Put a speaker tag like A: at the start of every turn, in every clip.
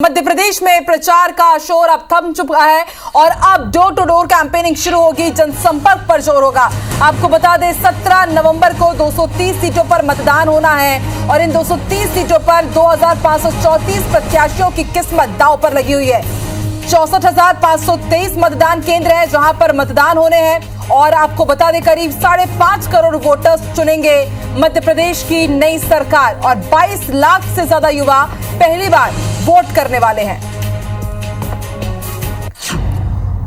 A: मध्य प्रदेश में प्रचार का शोर अब थम चुका है और अब डोर टू डोर कैंपेनिंग शुरू होगी। जनसंपर्क पर जोर होगा। आपको बता दें 17 नवंबर को 230 सीटों पर मतदान होना है और इन 230 सीटों पर 2534 प्रत्याशियों की किस्मत दांव पर लगी हुई है। 64,523 मतदान केंद्र है जहां पर मतदान होने हैं और आपको बता दें करीब 5.5 करोड़ वोटर्स चुनेंगे मध्य प्रदेश की नई सरकार और 22 लाख से ज्यादा युवा पहली बार वोट करने वाले हैं।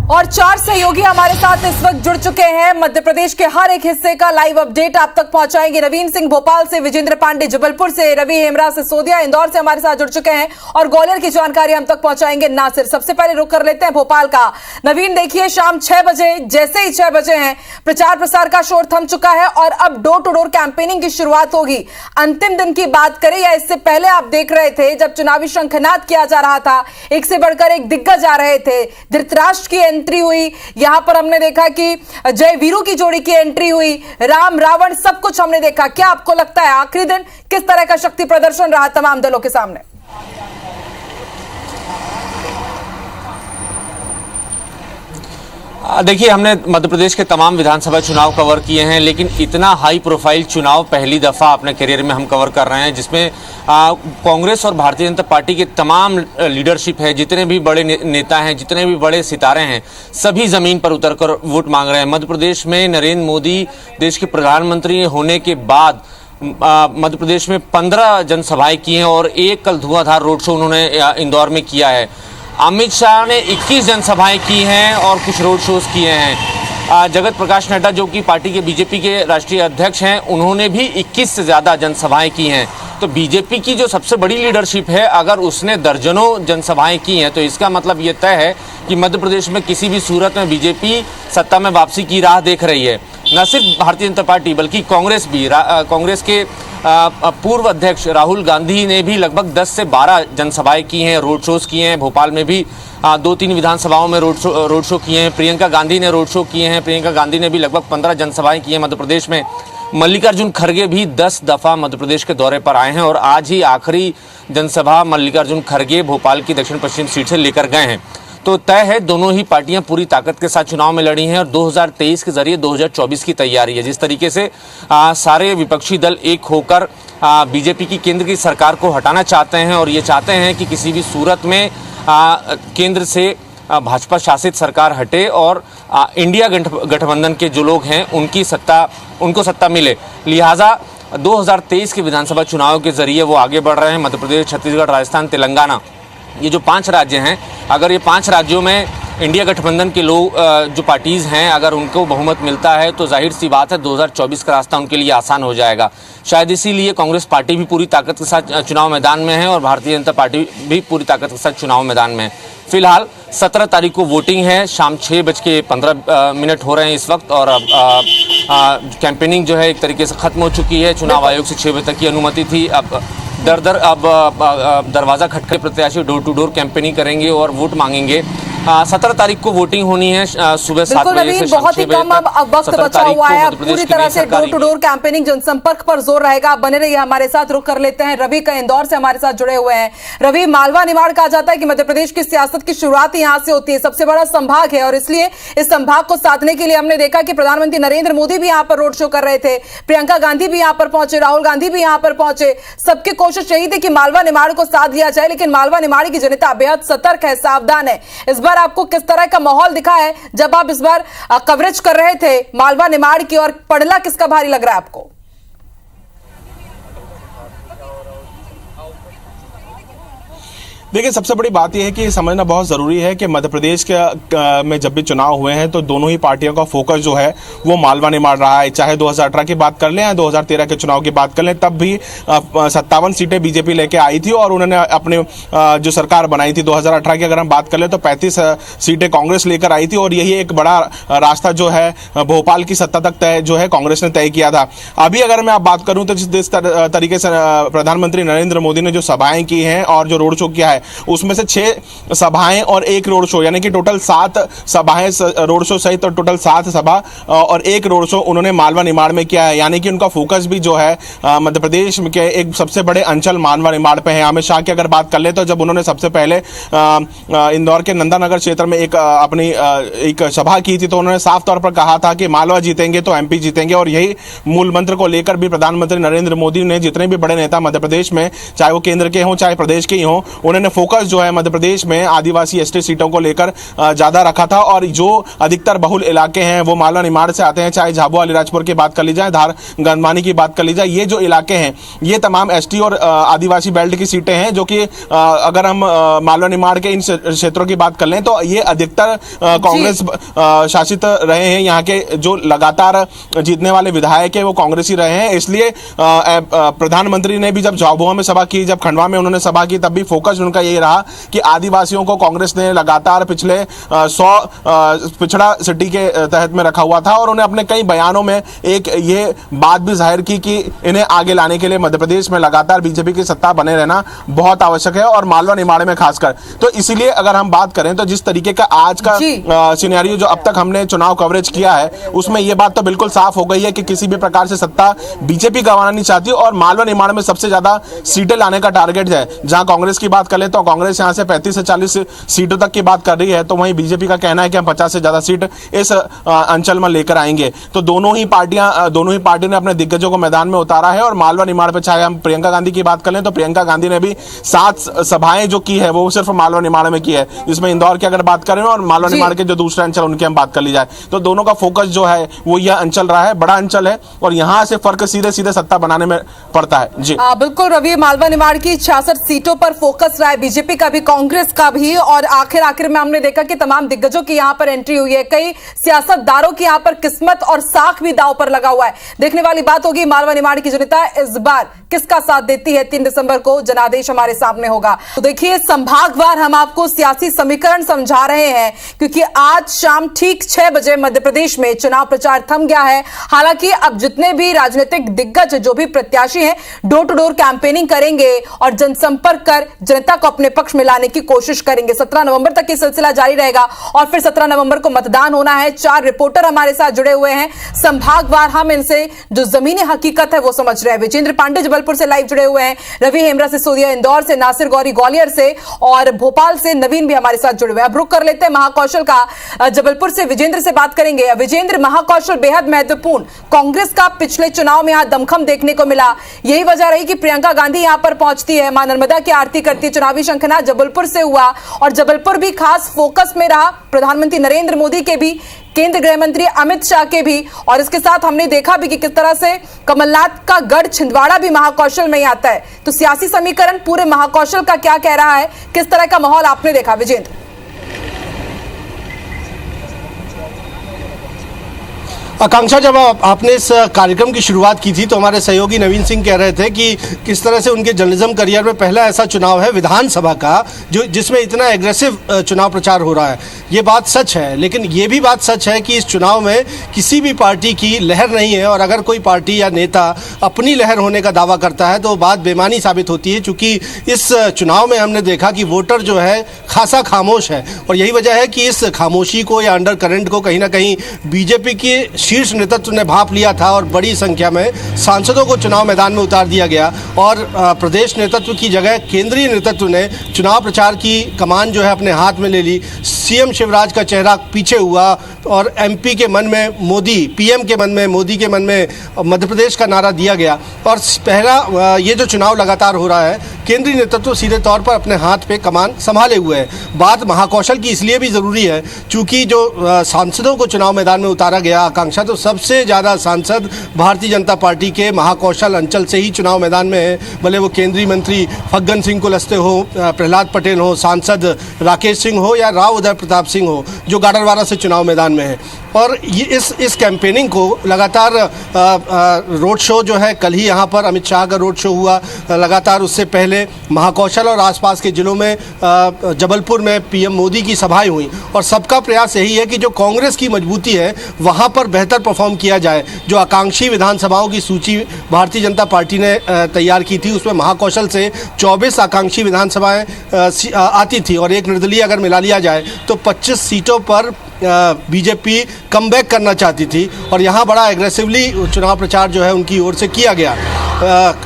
A: और 4 सहयोगी हमारे साथ इस वक्त जुड़ चुके हैं। मध्य प्रदेश के हर एक हिस्से का लाइव अपडेट आप तक पहुंचाएंगे। नवीन सिंह भोपाल से, विजेंद्र पांडे जबलपुर से, रवि हेमरा सिसोदिया इंदौर से हमारे साथ जुड़ चुके हैं और ग्वालियर की जानकारी हम तक पहुंचाएंगे नासिर। सबसे पहले रुक कर लेते हैं भोपाल का। नवीन, देखिए शाम 6 बजे जैसे ही 6 बजे हैं प्रचार प्रसार का शोर थम चुका है और अब डोर टू डोर कैंपेनिंग की शुरुआत होगी। अंतिम दिन की बात करें या इससे पहले आप देख रहे थे जब चुनावी शंखनाद किया जा रहा था, एक से बढ़कर एक दिग्गज आ रहे थे। धृतराष्ट्र की एंट्री हुई, यहां पर हमने देखा कि जय वीरू की जोड़ी की एंट्री हुई, राम रावण सब कुछ हमने देखा। क्या आपको लगता है आखिरी दिन किस तरह का शक्ति प्रदर्शन रहा तमाम दलों के सामने?
B: देखिए, हमने मध्य प्रदेश के तमाम विधानसभा चुनाव कवर किए हैं, लेकिन इतना हाई प्रोफाइल चुनाव पहली दफा अपने करियर में हम कवर कर रहे हैं जिसमें कांग्रेस और भारतीय जनता पार्टी के तमाम लीडरशिप है, जितने भी बड़े नेता हैं, जितने भी बड़े सितारे हैं, सभी जमीन पर उतरकर वोट मांग रहे हैं। मध्य प्रदेश में नरेंद्र मोदी देश के प्रधानमंत्री होने के बाद मध्य प्रदेश में 15 जनसभाएं की हैं और एक कल धुआंधार रोड शो उन्होंने इंदौर में किया है। अमित शाह ने 21 जनसभाएं की हैं और कुछ रोड शोज किए हैं। जगत प्रकाश नड्डा जो कि पार्टी के बीजेपी के राष्ट्रीय अध्यक्ष हैं, उन्होंने भी 21 से ज़्यादा जनसभाएं की हैं। तो बीजेपी की जो सबसे बड़ी लीडरशिप है, अगर उसने दर्जनों जनसभाएं की हैं तो इसका मतलब ये तय है कि मध्य प्रदेश में किसी भी सूरत में बीजेपी सत्ता में वापसी की राह देख रही है। न सिर्फ भारतीय जनता पार्टी बल्कि कांग्रेस भी, कांग्रेस के पूर्व अध्यक्ष राहुल गांधी ने भी लगभग 10 से 12 जनसभाएं की हैं, रोड शोज किए हैं। भोपाल में भी 2-3 विधानसभाओं में रोड शो किए हैं। प्रियंका गांधी ने रोड शो किए हैं। प्रियंका गांधी ने भी लगभग 15 जनसभाएं की हैं मध्य प्रदेश में। मल्लिकार्जुन खड़गे भी 10 दफ़ा मध्य प्रदेश के दौरे पर आए हैं और आज ही आखिरी जनसभा मल्लिकार्जुन खड़गे भोपाल की दक्षिण पश्चिम सीट से लेकर गए हैं। तो तय है, दोनों ही पार्टियां पूरी ताकत के साथ चुनाव में लड़ी हैं और 2023 के जरिए 2024 की तैयारी है। जिस तरीके से सारे विपक्षी दल एक होकर बीजेपी की केंद्र की सरकार को हटाना चाहते हैं और ये चाहते हैं कि किसी भी सूरत में केंद्र से भाजपा शासित सरकार हटे और इंडिया गठबंधन के जो लोग हैं उनको सत्ता मिले। लिहाजा 2023 के विधानसभा चुनाव के जरिए वो आगे बढ़ रहे हैं। मध्य प्रदेश, छत्तीसगढ़, राजस्थान, तेलंगाना, ये जो 5 राज्य हैं, अगर ये 5 राज्यों में इंडिया गठबंधन के लोग जो पार्टीज़ हैं, अगर उनको बहुमत मिलता है तो जाहिर सी बात है 2024 का रास्ता उनके लिए आसान हो जाएगा। शायद इसीलिए कांग्रेस पार्टी भी पूरी ताकत के साथ चुनाव मैदान में है और भारतीय जनता पार्टी भी पूरी ताकत के साथ चुनाव मैदान में है। फिलहाल 17 तारीख को वोटिंग है, शाम 6:15 हो रहे हैं इस वक्त और अब कैंपेनिंग जो है एक तरीके से खत्म हो चुकी है। चुनाव आयोग से 6 बजे तक की अनुमति थी। अब दरवाज़ा खटके प्रत्याशी डोर टू डोर कैंपेनिंग करेंगे और वोट मांगेंगे। 17 तारीख को वोटिंग होनी है सुबह 7 बजे से
A: बहुत ही कम अब वक्त बचा हुआ है। पूरी तरह से डोर टू डोर कैंपेनिंग जनसंपर्क पर जोर रहेगा। बने रहिए हमारे साथ। रुक कर लेते हैं रवि का, इंदौर से हमारे साथ जुड़े हुए हैं। रवि, मालवा निमाड़ कहा जाता है कि मध्य प्रदेश की सियासत की शुरुआत यहाँ से होती है, सबसे बड़ा संभाग है और इसलिए इस संभाग को साधने के लिए हमने देखा कि प्रधानमंत्री नरेंद्र मोदी भी यहाँ पर रोड शो कर रहे थे, प्रियंका गांधी भी यहाँ पर पहुंचे, राहुल गांधी भी यहाँ पर पहुंचे। सबकी कोशिश यही थी कि मालवा निमाड़ को साध लिया जाए, लेकिन मालवा निमाड़ की जनता बेहद सतर्क है, सावधान है। इस बार आपको किस तरह का माहौल दिखा है जब आप इस बार कवरेज कर रहे थे मालवा निमाड़ की, और पड़ला किसका भारी लग रहा है आपको?
C: देखिए, सबसे बड़ी बात यह है कि समझना बहुत ज़रूरी है कि मध्य प्रदेश के में जब भी चुनाव हुए हैं तो दोनों ही पार्टियों का फोकस जो है वो मालवा निमाड़ रहा है। चाहे 2018 की बात कर लें या 2013 के चुनाव की बात कर लें, तब भी 57 सीटें बीजेपी लेके आई थी और उन्होंने अपने जो सरकार बनाई थी। 2018 की अगर हम बात कर लें तो 35 सीटें कांग्रेस लेकर आई थी और यही एक बड़ा रास्ता जो है भोपाल की सत्ता तक तय जो है कांग्रेस ने तय किया था। अभी अगर मैं आप बात करूँ तो जिस तरीके से प्रधानमंत्री नरेंद्र मोदी ने जो सभाएं की हैं और जो रोड शो किया है, उसमें से 6 सभाएं और 1 रोड शो, यानी कि टोटल 7 सभाएं रोड शो सहित और टोटल 7 सभा और 1 रोड शो उन्होंने मालवा निमाड़ में किया है। यानी कि उनका फोकस भी जो है मध्य प्रदेश के एक सबसे बड़े अंचल मालवा निमाड़ पे है। अमित शाह की अगर बात कर ले तो जब उन्होंने सबसे पहले इंदौर के नंदानगर क्षेत्र में अपनी एक सभा की थी तो उन्होंने साफ तौर पर कहा था कि मालवा जीतेंगे तो एमपी जीतेंगे, और यही मूल मंत्र को लेकर भी प्रधानमंत्री नरेंद्र मोदी ने जितने भी बड़े नेता मध्य प्रदेश में, चाहे वो केंद्र के हों चाहे प्रदेश के ही हों, उन्होंने फोकस जो है मध्य प्रदेश में आदिवासी एसटी सीटों को लेकर ज्यादा रखा था। और जो अधिकतर बहुल इलाके हैं वो मालवा निमाड़ से आते हैं, चाहे झाबुआ अलीराजपुर की बात कर ली जाए, धार गंदमानी की बात कर ली जाए, ये जो इलाके हैं ये तमाम एसटी और आदिवासी बेल्ट की सीटें हैं, जो कि अगर हम मालवा निमाड़ के इन क्षेत्रों की बात कर लें तो ये अधिकतर कांग्रेस शासित रहे हैं। यहाँ के जो लगातार जीतने वाले विधायक है वो कांग्रेसी रहे हैं। इसलिए प्रधानमंत्री ने भी जब झाबुआ में सभा की, जब खंडवा में उन्होंने सभा की, तब भी फोकस उनका यही रहा कि आदिवासियों को कांग्रेस ने लगातार पिछले 100 पिछड़ा सिटी के तहत में रखा हुआ था, और उन्हें अपने कई बयानों में एक ये बात भी जाहिर की कि इन्हें आगे लाने के लिए मध्य प्रदेश में लगातार बीजेपी की सत्ता बने रहना बहुत आवश्यक है, और मालवा निमाड़ में खासकर। तो इसीलिए अगर हम बात करें तो जिस तरीके का आज का सिनेरियो जो अब तक हमने चुनाव कवरेज किया है उसमें यह बात तो बिल्कुल साफ हो गई है कि किसी भी प्रकार से सत्ता बीजेपी गंवाना नहीं चाहती, और मालवा निमाड़ में सबसे ज्यादा सीटें लाने का टारगेट है। जहां कांग्रेस की बात करें तो कांग्रेस यहां से 35 से 40 सीटों तक की बात कर रही है, तो वहीं बीजेपी का कहना है कि हम 50 से ज्यादा सीट इस अंचल में लेकर आएंगे। तो दोनों ही पार्टियों ने अपने दिग्गजों को मैदान में उतारा है। और मालवा निमाड़ पे चाहे हम प्रियंका गांधी की बात करें तो प्रियंका गांधी ने भी 7 सभाएं जो की है वो सिर्फ मालवा निमाड़ में की है, जिसमें इंदौर की अगर बात करें और मालवा निमाड़ के जो दूसरे अंचल उनकी हम बात कर ली जाए, तो दोनों का फोकस जो है वो यह अंचल रहा है, बड़ा अंचल है, और यहां से फर्क सीधे सीधे सत्ता बनाने में पड़ता है। जी
A: बिल्कुल रवि, मालवा निमाड़ की 66 सीटों पर फोकस रहा है बीजेपी का भी, कांग्रेस का भी, और आखिर में हमने देखा कि तमाम दिग्गजों की यहां पर एंट्री हुई है। कई सियासतदारों की यहां पर किस्मत और साख भी दांव पर लगा हुआ है। देखने वाली बात होगी मालवा निमाड़ की जनता इस बार किसका साथ देती है। 3 दिसंबर को जनादेश हमारे सामने होगा। तो देखिए, संभागवार हम आपको सियासी समीकरण समझा रहे हैं, क्योंकि आज शाम ठीक 6 बजे मध्य प्रदेश में चुनाव प्रचार थम गया है। हालांकि अब जितने भी राजनीतिक दिग्गज जो भी प्रत्याशी हैं डोर टू डोर कैंपेनिंग करेंगे और जनसंपर्क कर जनता को अपने पक्ष में लाने की कोशिश करेंगे। 17 नवंबर तक ये सिलसिला जारी रहेगा और फिर 17 नवंबर को मतदान होना है। 4 रिपोर्टर हमारे साथ जुड़े हुए हैं संभागवार, हम इनसे जो जमीनी हकीकत है वो समझ रहे हैं। विजेंद्र पांडे जबलपुर से लाइव जुड़े हुए हैं, रवि हेमरा सिसोदिया इंदौर से, नासिर गौरी ग्वालियर से, और भोपाल से नवीन भी हमारे साथ जुड़े हुए हैं। अब रुक कर लेते हैं महाकौशल का, जबलपुर से विजेंद्र से बात करेंगे। विजेंद्र, महाकौशल बेहद महत्वपूर्ण, कांग्रेस का पिछले चुनाव में यहां दमखम देखने को मिला, यही वजह रही कि प्रियंका गांधी यहां पर पहुंचती है, मां नर्मदा की आरती करती है। चुनावी शंखनाद जबलपुर से हुआ और जबलपुर भी खास फोकस में रहा, प्रधानमंत्री नरेंद्र मोदी के भी, केंद्रीय गृह मंत्री अमित शाह के भी, और इसके साथ हमने देखा भी कि किस तरह से कमलनाथ का गढ़ छिंदवाड़ा भी महाकौशल में ही आता है। तो सियासी समीकरण पूरे महाकौशल का क्या कह रहा है, किस तरह का माहौल आपने देखा विजेंद्र?
D: आकांक्षा, जब आपने इस कार्यक्रम की शुरुआत की थी तो हमारे सहयोगी नवीन सिंह कह रहे थे कि किस तरह से उनके जर्नलिज्म करियर में पहला ऐसा चुनाव है विधानसभा का जिसमें इतना एग्रेसिव चुनाव प्रचार हो रहा है। ये बात सच है, लेकिन ये भी बात सच है कि इस चुनाव में किसी भी पार्टी की लहर नहीं है, और अगर कोई पार्टी या नेता अपनी लहर होने का दावा करता है तो बात बेमानी साबित होती है, क्योंकि इस चुनाव में हमने देखा कि वोटर जो है खासा खामोश है, और यही वजह है कि इस खामोशी को या अंडर करंट को कहीं ना कहीं बीजेपी के शीर्ष नेतृत्व ने भांप लिया था, और बड़ी संख्या में सांसदों को चुनाव मैदान में उतार दिया गया, और प्रदेश नेतृत्व की जगह केंद्रीय नेतृत्व ने चुनाव प्रचार की कमान जो है अपने हाथ में ले ली। सीएम शिवराज का चेहरा पीछे हुआ और एमपी के मन में मोदी, पीएम के मन में मोदी के मन में मध्य प्रदेश का नारा दिया गया। और पहला ये जो चुनाव लगातार हो रहा है, केंद्रीय नेतृत्व सीधे तौर पर अपने हाथ पे कमान संभाले हुए है। बात महाकौशल की इसलिए भी ज़रूरी है क्योंकि जो सांसदों को चुनाव मैदान में उतारा गया, आकांक्षा, तो सबसे ज़्यादा सांसद भारतीय जनता पार्टी के महाकौशल अंचल से ही चुनाव मैदान में है। भले वो केंद्रीय मंत्री फग्गन सिंह कुलस्ते हो, प्रहलाद पटेल हो, सांसद राकेश सिंह हो या राव उदय प्रताप सिंह हो, जो गाडरवारा से चुनाव मैदान में है। और ये इस कैंपेनिंग को लगातार रोड शो जो है, कल ही यहाँ पर अमित शाह का रोड शो हुआ, लगातार उससे पहले महाकौशल और आसपास के जिलों में जबलपुर में पीएम मोदी की सभाएं हुई और सबका प्रयास यही है कि जो कांग्रेस की मजबूती है वहाँ पर बेहतर परफॉर्म किया जाए। जो आकांक्षी विधानसभाओं की सूची भारतीय जनता पार्टी ने तैयार की थी उसमें महाकौशल से 24 आकांक्षी विधानसभाएं आती थी और एक निर्दलीय अगर मिला लिया जाए तो 25 सीटों पर बीजेपी कमबैक करना चाहती थी और यहाँ बड़ा एग्रेसिवली चुनाव प्रचार जो है उनकी ओर से किया गया।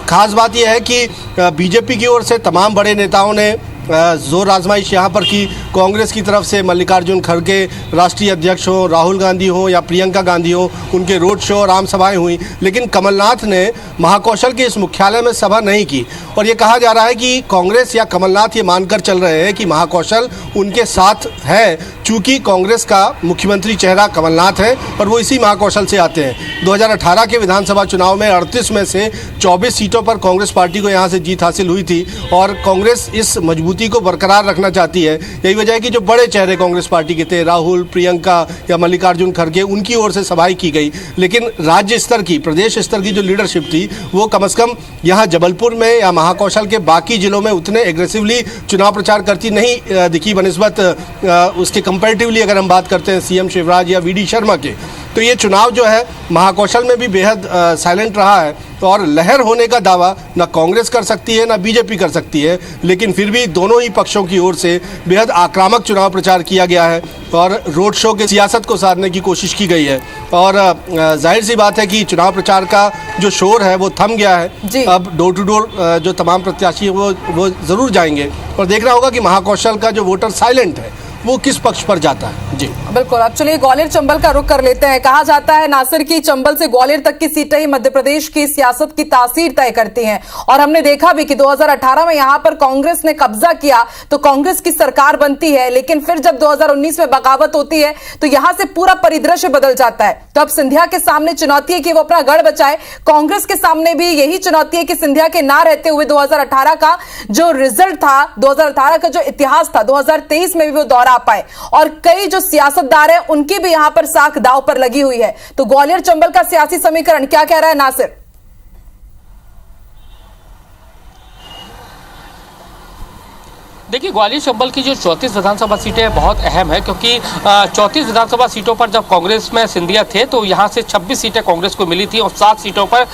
D: खास बात यह है कि बीजेपी की ओर से तमाम बड़े नेताओं ने जोर आजमाइश यहाँ पर की। कांग्रेस की तरफ से मल्लिकार्जुन खड़गे राष्ट्रीय अध्यक्ष हो, राहुल गांधी हो या प्रियंका गांधी हो, उनके रोड शो और आम सभाएं हुई, लेकिन कमलनाथ ने महाकौशल के इस मुख्यालय में सभा नहीं की। और ये कहा जा रहा है कि कांग्रेस या कमलनाथ ये मानकर चल रहे हैं कि महाकौशल उनके साथ है, चूँकि कांग्रेस का मुख्यमंत्री चेहरा कमलनाथ है और वो इसी महाकौशल से आते हैं। 2018 के विधानसभा चुनाव में 38 में से 24 सीटों पर कांग्रेस पार्टी को यहाँ से जीत हासिल हुई थी और कांग्रेस इस मजबूती को बरकरार रखना चाहती है। यही वजह है कि जो बड़े चेहरे कांग्रेस पार्टी के थे, राहुल, प्रियंका या मल्लिकार्जुन खड़गे, उनकी ओर से सभाएं की गई, लेकिन राज्य स्तर की, प्रदेश स्तर की जो लीडरशिप थी वो कम से कम यहाँ जबलपुर में या महाकौशल के बाकी जिलों में उतने एग्रेसिवली चुनाव प्रचार करती नहीं दिखी बनस्बत उसके कंपैरेटिवली अगर हम बात करते हैं सीएम शिवराज या वीडी शर्मा के। तो ये चुनाव जो है महाकौशल में भी बेहद साइलेंट रहा है और लहर होने का दावा ना कांग्रेस कर सकती है ना बीजेपी कर सकती है, लेकिन फिर भी दोनों ही पक्षों की ओर से बेहद आक्रामक चुनाव प्रचार किया गया है और रोड शो के सियासत को साधने की कोशिश की गई है। और जाहिर सी बात है कि चुनाव प्रचार का जो शोर है वो थम गया है। अब डोर टू डोर जो तमाम प्रत्याशी है वो ज़रूर जाएंगे और देखना होगा कि महाकौशल का जो वोटर साइलेंट है वो किस पक्ष पर जाता है। जी
A: बिल्कुल। अब चलिए ग्वालियर चंबल का रुख कर लेते हैं। कहा जाता है नासिर की चंबल से ग्वालियर तक की सीटें ही मध्य प्रदेश की सियासत की तासीर तय करती हैं और हमने देखा भी कि 2018 में यहां पर कांग्रेस ने कब्जा किया तो कांग्रेस की सरकार बनती है, लेकिन फिर जब 2019 में बगावत होती है तो यहां से पूरा परिदृश्य बदल जाता है। तो अब सिंधिया के सामने चुनौती है कि वो अपना गढ़ बचाए, कांग्रेस के सामने भी यही चुनौती है कि सिंधिया के ना रहते हुए 2018 का जो रिजल्ट था, 2018 का जो इतिहास था, 2023 में भी वो दोहरा पाए। और कई जो सियासतदार हैं उनकी भी यहां पर साख दांव पर लगी हुई है। तो ग्वालियर चंबल का सियासी समीकरण क्या कह रहा है नासिर?
E: देखिए, ग्वालियर चंबल की जो 34 विधानसभा सीटें हैं बहुत अहम है, क्योंकि 34 विधानसभा सीटों पर जब कांग्रेस में सिंधिया थे तो यहाँ से 26 सीटें कांग्रेस को मिली थी और 7 सीटों पर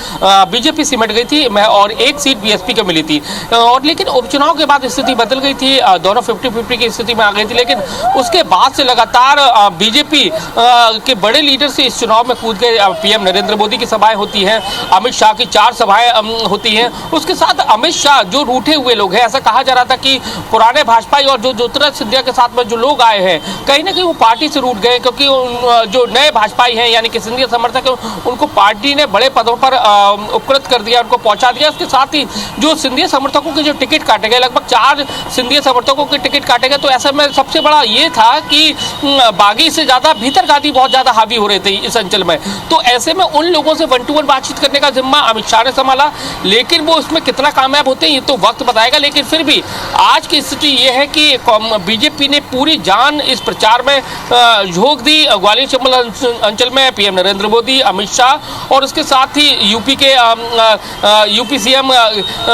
E: बीजेपी सिमट गई थी और 1 सीट बीएसपी को मिली थी। और लेकिन उपचुनाव के बाद स्थिति बदल गई थी, दोनों 50-50 की स्थिति में आ गई थी। लेकिन उसके बाद से लगातार बीजेपी के बड़े लीडर से इस चुनाव में कूद गए। पीएम नरेंद्र मोदी की सभाएं होती हैं, अमित शाह की 4 सभाएं होती हैं। उसके साथ अमित शाह जो रूठे हुए लोग हैं, ऐसा कहा जा रहा था कि पुराने भाजपाई और जो ज्योतिरादित्य सिंधिया के साथ में जो लोग आए हैं कहीं ना कहीं वो पार्टी से रूठ गए, क्योंकि जो नए भाजपाई हैं यानी कि सिंधिया समर्थक हैं उनको पार्टी ने बड़े पदों पर उपकृत कर दिया, उनको पहुंचा दिया। उसके साथ ही जो सिंधिया समर्थकों के जो टिकट काटे गए, लगभग 4 सिंधिया समर्थकों के टिकट काटे गए। तो ऐसा में सबसे बड़ा ये था कि बागी से ज्यादा भीतरघाती बहुत ज्यादा हावी हो रहे थे इस अंचल में। तो ऐसे में उन लोगों से 1-to-1 बातचीत करने का जिम्मा अमित शाह ने संभाला, लेकिन वो उसमें कितना कामयाब होते हैं ये तो वक्त बताएगा। लेकिन फिर भी आज की स्थिति ये है कि बीजेपी ने पूरी जान इस प्रचार में झोंक दी। ग्वालियर चंबल अंचल में पीएम नरेंद्र मोदी, अमित शाह और उसके साथ ही यूपी के यूपी सीएम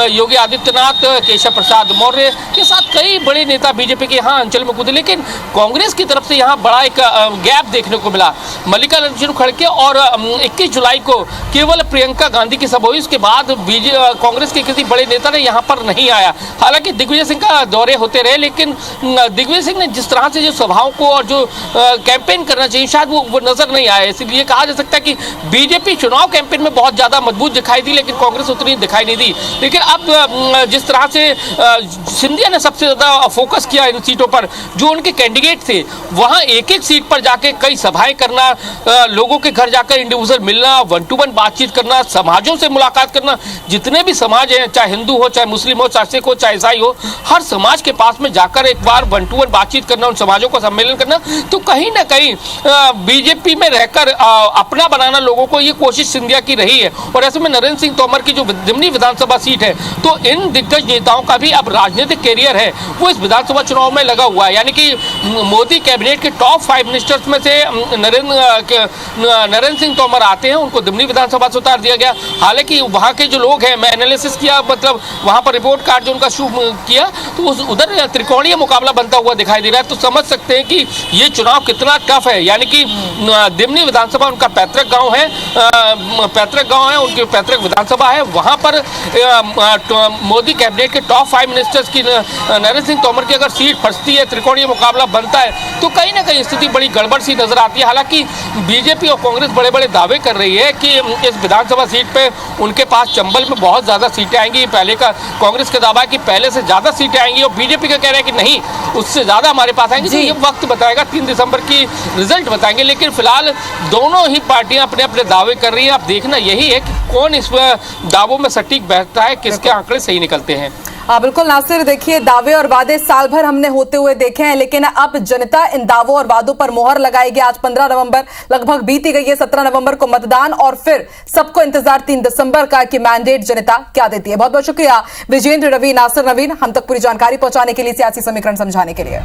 E: योगी आदित्यनाथ, केशव प्रसाद मौर्य के साथ कई बड़े नेता बीजेपी के यहाँ अंचल में कूदे। लेकिन कांग्रेस की तरफ से यहाँ बड़ा एक गैप देखने को मिला। मल्लिकार्जुन खड़गे और 21 जुलाई को केवल प्रियंका गांधी की सभा हुई, उसके बाद कांग्रेस के किसी बड़े नेता ने यहाँ पर नहीं आया। हालांकि दिग्विजय सिंह का दौरे होते रहे, लेकिन दिग्विजय सिंह ने जिस तरह से जो सभाओं को और जो कैंपेन करना चाहिए शायद वो नजर नहीं आया। इसलिए कहा जा सकता है कि बीजेपी चुनाव कैंपेन में बहुत ज्यादा मजबूत दिखाई दी, लेकिन कांग्रेस उतनी दिखाई नहीं दी। लेकिन अब जिस तरह से सिंधिया ने सबसे ज्यादा फोकस किया इन सीटों पर, जो उनके कैंडिडेट थे वहां एक-एक सीट पर जाके कई सभाएं करना, लोगों के घर जाकर इंडिविजुअल मिलना, 1-to-1 बातचीत करना, समाजों से मुलाकात करना। जितने भी समाज हैं, चाहे हिंदू हो, चाहे मुस्लिम हो, चाहे सिख हो, चाहे ईसाई हो, हर समाज समाज के पास में जाकर एक बार 1-to-1 बातचीत करना, उन समाजों को सम्मेलन करना, तो कहीं ना कहीं बीजेपी में रहकर अपना बनाना लोगों को ये कोशिश सिंधिया की रही है। और ऐसे में नरेंद्र सिंह तोमर की जो दिमनी विधानसभा सीट है, तो इन दिग्गज नेताओं का भी अब राजनीतिक कैरियर है वो इस विधानसभा चुनाव में लगा हुआ है। यानी कि मोदी कैबिनेट के टॉप 5 मिनिस्टर्स में से नरेंद्र सिंह तोमर आते हैं, उनको दिमनी विधानसभा से उतार दिया गया। हालांकि वहां के जो लोग हैं, मैं एनालिसिस किया, मतलब वहां पर रिपोर्ट कार्ड जो उनका शो किया, तो उधर त्रिकोणीय मुकाबला बनता हुआ दिखाई दे रहा है। तो समझ सकते हैं कि ये चुनाव कितना टफ है। यानी कि दिमनी विधानसभा उनका पैतृक गांव है, उनकी पैतृक विधानसभा है। वहां पर मोदी कैबिनेट के टॉप 5 मिनिस्टर्स की नरेंद्र सिंह तोमर की अगर सीट फंसती है, त्रिकोणीय मुकाबला बनता है, तो कहीं ना कहीं स्थिति बड़ी गड़बड़ सी नजर आती है। हालांकि बीजेपी और कांग्रेस बड़े बड़े दावे कर रही है कि इस विधानसभा सीट पे उनके पास चंबल में बहुत ज्यादा सीटें आएंगी। पहले का कांग्रेस का दावा है कि पहले से ज्यादा सीटें आएंगी, और बीजेपी का कह रहा है कि नहीं, उससे ज्यादा हमारे पास आएंगी। तो ये वक्त बताएगा, 3 दिसंबर की रिजल्ट बताएंगे। लेकिन फिलहाल दोनों ही पार्टियां अपने अपने दावे कर रही है। अब देखना यही है कि कौन इस दावों में सटीक बैठता है, किसके आंकड़े सही निकलते हैं।
A: बिल्कुल नासिर, देखिए दावे और वादे साल भर हमने होते हुए देखे हैं, लेकिन अब जनता इन दावों और वादों पर मोहर लगाएगी। आज 15 नवंबर लगभग बीती गई है, 17 नवंबर को मतदान, और फिर सबको इंतजार 3 दिसंबर का कि मैंडेट जनता क्या देती है। बहुत बहुत शुक्रिया विजेंद्र, रवि, नासिर, नवीन, हम तक पूरी जानकारी पहुंचाने के लिए, सियासी समीकरण समझाने के लिए।